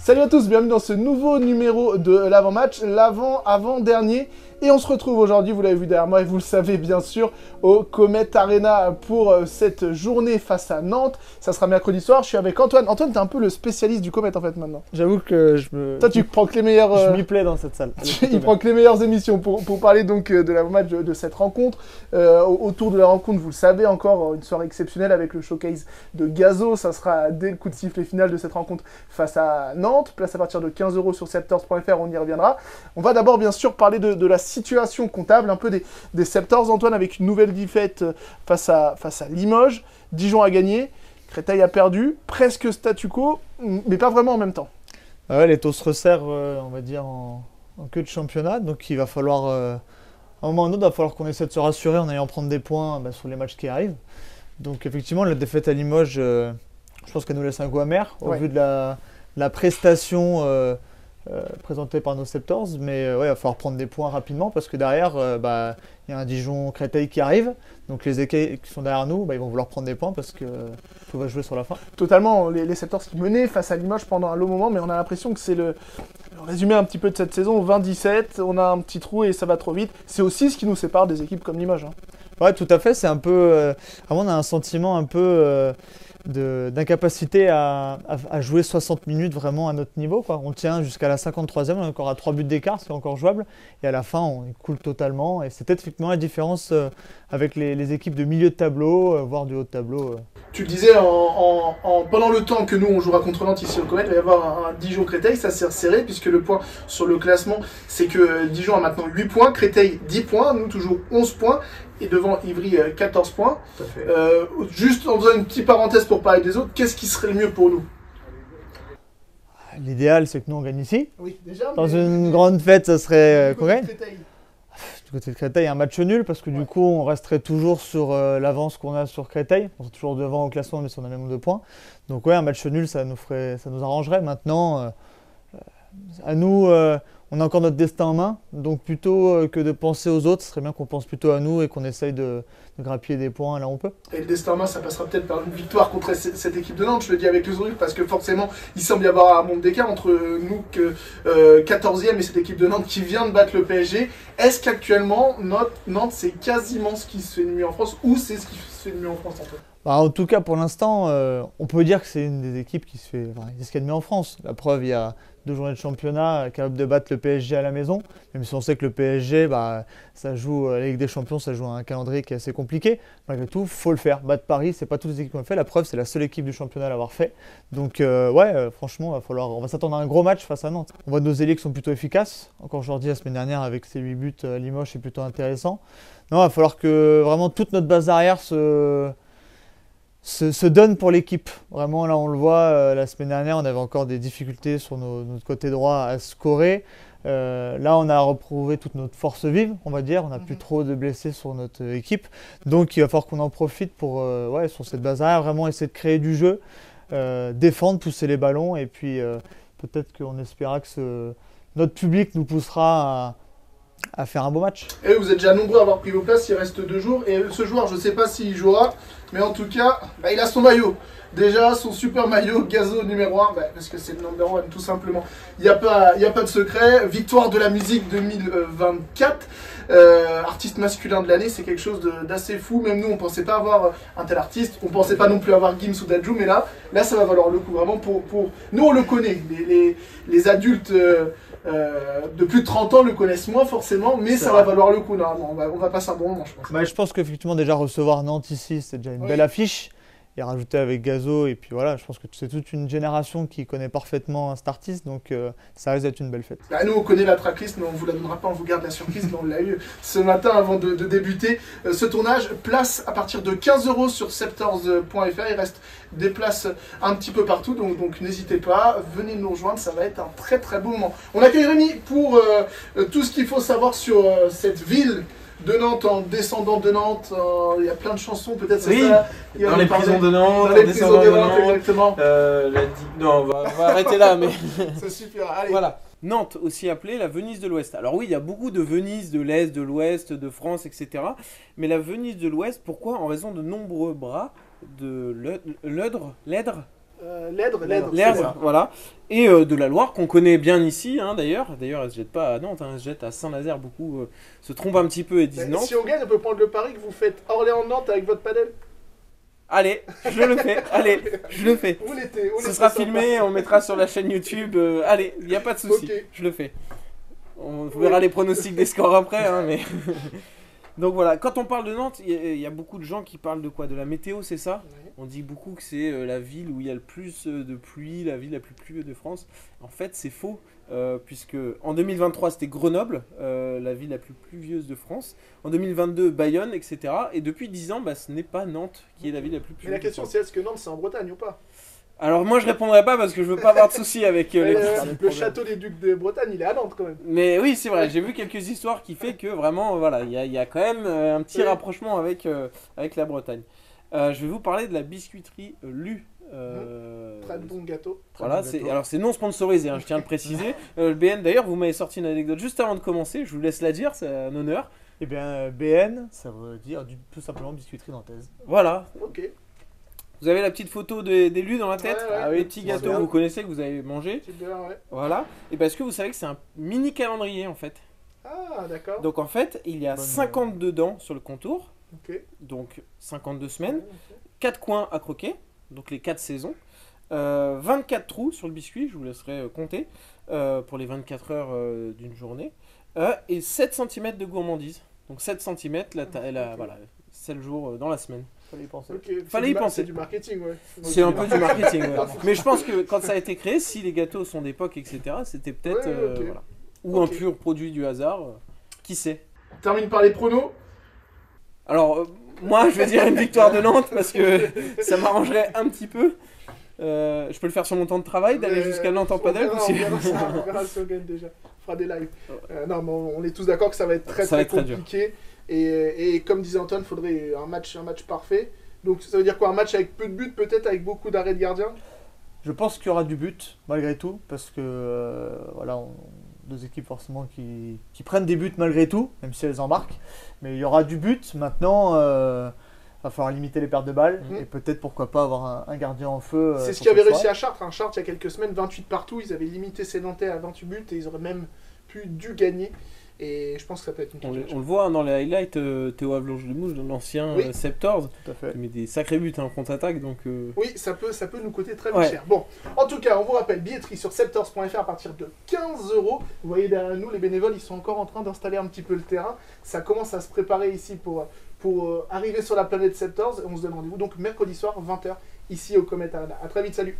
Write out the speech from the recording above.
Salut à tous, bienvenue dans ce nouveau numéro de l'avant-match, l'avant-avant-dernier. Et on se retrouve aujourd'hui, vous l'avez vu derrière moi et vous le savez bien sûr, au Comet Arena pour cette journée face à Nantes. Ça sera mercredi soir, je suis avec Antoine. Antoine, t'es un peu le spécialiste du Comet en fait maintenant. J'avoue que je me... Toi, tu prends que les meilleurs... Je m'y plais dans cette salle. Il prend que les meilleures émissions pour parler donc de l'avant-match de cette rencontre. Autour de la rencontre, vous le savez encore, une soirée exceptionnelle avec le showcase de Gazo. Ça sera dès le coup de sifflet final de cette rencontre face à Nantes. Place à partir de 15 € sur septors.fr, on y reviendra. On va d'abord bien sûr parler de la situation comptable, un peu des Septors, Antoine, avec une nouvelle défaite face à Limoges. Dijon a gagné, Créteil a perdu, presque statu quo, mais pas vraiment en même temps. Ouais, les taux se resserrent, on va dire, en queue de championnat. Donc il va falloir, à un moment ou à un autre, il va falloir qu'on essaie de se rassurer en allant prendre des points sur les matchs qui arrivent. Donc effectivement, la défaite à Limoges, je pense qu'elle nous laisse un goût amer au vu de la prestation présentée par nos Septors. Mais ouais, il va falloir prendre des points rapidement parce que derrière, il y a un Dijon-Créteil qui arrive. Donc les équipes qui sont derrière nous, ils vont vouloir prendre des points parce que tout va jouer sur la fin. Totalement, les Septors qui menaient face à Limoges pendant un long moment, mais on a l'impression que c'est le résumé un petit peu de cette saison, 20-17, on a un petit trou et ça va trop vite. C'est aussi ce qui nous sépare des équipes comme Limoges. Ouais, tout à fait, c'est un peu... vraiment, on a un sentiment un peu d'incapacité à jouer 60 minutes vraiment à notre niveau, quoi. On tient jusqu'à la 53e, on est encore à 3 buts d'écart, c'est encore jouable. Et à la fin, on coule totalement. Et c'est peut-être effectivement la différence avec les équipes de milieu de tableau, voire du haut de tableau. Tu le disais, pendant le temps que nous on jouera contre Nantes ici au Comet, il va y avoir un Dijon-Créteil, ça s'est resserré puisque le point sur le classement, c'est que Dijon a maintenant 8 points, Créteil 10 points, nous toujours 11 points, et devant Ivry 14 points. Tout à fait. Juste en faisant une petite parenthèse pour parler des autres, qu'est-ce qui serait le mieux pour nous? L'idéal, c'est que nous on gagne ici. Oui, déjà. Dans une grande fête, ça serait qu'on gagne. Créteil. Du côté de Créteil, un match nul parce que du coup, on resterait toujours sur l'avance qu'on a sur Créteil. On est toujours devant au classement, mais si on a le même nombre de points. Donc ouais, un match nul, ça nous arrangerait. Maintenant, à nous, on a encore notre destin en main. Donc plutôt que de penser aux autres, ce serait bien qu'on pense plutôt à nous et qu'on essaye de grappiller des points là où on peut. Et le destin en main, ça passera peut-être par une victoire contre cette équipe de Nantes, je le dis avec le sourire, parce que forcément, il semble y avoir un monde d'écart entre nous, 14e, et cette équipe de Nantes qui vient de battre le PSG. Est-ce qu'actuellement, Nantes, c'est quasiment ce qui se fait de mieux en France, ou c'est ce qui se fait de mieux en France, Antoine? En tout cas, pour l'instant, on peut dire que c'est une des équipes qui se fait, ce qu'il y a de mieux en France. La preuve, il y a 2 journées de championnat capable de battre le PSG à la maison. Même si on sait que le PSG, ça joue la Ligue des Champions, ça joue un calendrier qui est assez compliqué. Malgré tout, il faut le faire. Battre Paris, c'est pas toutes les équipes qui l'ont fait. La preuve, c'est la seule équipe du championnat à l'avoir fait. Donc, franchement, on va s'attendre à un gros match face à Nantes. On voit nos ailiers qui sont plutôt efficaces. Encore aujourd'hui, la semaine dernière, avec ses 8 buts à Limoges, c'est plutôt intéressant. Non, il va falloir que vraiment toute notre base arrière se donne pour l'équipe. Vraiment, là, on le voit, la semaine dernière, on avait encore des difficultés sur notre côté droit à scorer. Là, on a retrouvé toute notre force vive, on va dire. On n'a plus trop de blessés sur notre équipe. Donc, il va falloir qu'on en profite pour, sur cette base arrière, vraiment essayer de créer du jeu, défendre, pousser les ballons. Et puis, peut-être qu'on espérera que notre public nous poussera à faire un beau match. Et vous êtes déjà nombreux à avoir pris vos places, il reste 2 jours. Et ce joueur, je ne sais pas s'il jouera, mais en tout cas, il a son maillot. Déjà, son super maillot, Gazo numéro 1, parce que c'est le number 1 tout simplement. Il n'y a pas de secret. Victoire de la musique 2024. Artiste masculin de l'année, c'est quelque chose d'assez fou. Même nous, on ne pensait pas avoir un tel artiste. On ne pensait pas non plus avoir Gims ou Dadju, mais là, ça va valoir le coup. Vraiment, pour... Nous, on le connaît. Les adultes... de plus de 30 ans le connaissent moins forcément, mais ça va valoir le coup normalement. On va passer un bon moment, je pense. Je pense qu'effectivement, déjà recevoir Nantes ici, c'est déjà une belle affiche. Et rajouter avec Gazo, et puis voilà, je pense que c'est toute une génération qui connaît parfaitement cet artiste, donc ça risque d'être une belle fête. Nous, on connaît la tracklist, mais on ne vous la donnera pas, on vous garde la surprise, mais on l'a eu ce matin avant de débuter ce tournage. Place à partir de 15 € sur septors.fr, il reste des places un petit peu partout, donc n'hésitez pas, venez nous rejoindre, ça va être un très très beau moment. On accueille Rémi pour tout ce qu'il faut savoir sur cette ville de Nantes, en descendant de Nantes, il y a plein de chansons, peut-être c'est ça. Dans les prisons de Nantes, dans les prisons de Nantes, exactement. Non, on va arrêter là, mais... Ça suffira, allez. Voilà. Nantes, aussi appelée la Venise de l'Ouest. Alors oui, il y a beaucoup de Venise de l'Est, de l'Ouest, de France, etc. Mais la Venise de l'Ouest, pourquoi? En raison de nombreux bras de l'Eudre, L'Erdre, voilà. Et de la Loire, qu'on connaît bien ici, hein, d'ailleurs. D'ailleurs, elle se jette pas à Nantes, hein, elle se jette à Saint-Nazaire. Beaucoup se trompent un petit peu et disent Nantes. Si on gagne, on peut prendre le pari que vous faites Orléans-Nantes avec votre padel. Allez, je le fais. Allez, je le fais. Ce sera filmé, on mettra sur la chaîne YouTube. Allez, il n'y a pas de souci. Okay. Je le fais. On verra les pronostics des scores après, hein, mais... Donc voilà, quand on parle de Nantes, il y a beaucoup de gens qui parlent de quoi? De la météo, c'est ça? Oui. On dit beaucoup que c'est la ville où il y a le plus de pluie, la ville la plus pluvieuse de France. En fait, c'est faux, puisque en 2023, c'était Grenoble, la ville la plus pluvieuse de France. En 2022, Bayonne, etc. Et depuis 10 ans, ce n'est pas Nantes qui est la ville la plus pluvieuse. Mais la question, c'est est-ce que Nantes, c'est en Bretagne ou pas? Alors moi je répondrai pas parce que je veux pas avoir de soucis avec le château des Ducs de Bretagne, il est à Nantes quand même. Mais oui, c'est vrai, j'ai vu quelques histoires qui fait que vraiment voilà, il y a quand même un petit rapprochement avec la Bretagne. Je vais vous parler de la biscuiterie Lu. Très bon gâteau. Voilà, alors c'est non sponsorisé, hein, je tiens à le préciser. Le BN d'ailleurs, vous m'avez sorti une anecdote juste avant de commencer, je vous laisse la dire, c'est un honneur. Eh bien BN, ça veut dire tout simplement biscuiterie nantaise. Voilà. Ok. Vous avez la petite photo des Lus dans la tête, les petits gâteaux que vous connaissez, que vous avez mangé. Voilà. Et parce que vous savez que c'est un mini calendrier en fait. Ah, d'accord. Donc en fait, il y a 52 dents sur le contour. Ok. Donc 52 semaines. 4 coins à croquer, donc les 4 saisons. 24 trous sur le biscuit, je vous laisserai compter, pour les 24 heures d'une journée. Et 7 cm de gourmandise. Donc 7 cm, voilà, 7 jours dans la semaine. Fallait y penser. Okay. Fallait y penser. C'est du marketing, ouais. C'est un peu du marketing, ouais. Mais je pense que quand ça a été créé, si les gâteaux sont d'époque, etc., c'était peut-être... voilà. Ou un pur produit du hasard, qui sait. On termine par les pronos. Alors, moi, je vais dire une victoire de Nantes, parce que ça m'arrangerait un petit peu. Je peux le faire sur mon temps de travail, d'aller jusqu'à Nantes en padel. On verra si on gagne déjà. On fera des lives. Non, mais on est tous d'accord que ça va être très compliqué. Et comme disait Antoine, il faudrait un match parfait. Donc ça veut dire quoi? Un match avec peu de buts, peut-être avec beaucoup d'arrêts de gardien? Je pense qu'il y aura du but, malgré tout, parce que voilà, deux équipes forcément qui prennent des buts malgré tout, même si elles en marquent. Mais il y aura du but. Maintenant, va falloir limiter les pertes de balles et peut-être pourquoi pas avoir un gardien en feu. C'est ce qui avait réussi à Chartres. Chartres, il y a quelques semaines, 28 partout. Ils avaient limité ces Nantais à 28 buts et ils auraient même dû gagner. Et je pense que ça peut être une on le voit dans les highlights, Théo Avlanche-de-Mouche, l'ancien Septors, il met des sacrés buts en contre-attaque. Donc oui, ça peut nous coûter très cher. Bon, en tout cas, on vous rappelle, billetterie sur septors.fr à partir de 15 €. Vous voyez derrière nous, les bénévoles, ils sont encore en train d'installer un petit peu le terrain. Ça commence à se préparer ici pour arriver sur la planète Septors. On se donne rendez-vous donc mercredi soir, 20 h, ici au Comet Arena. A très vite, salut!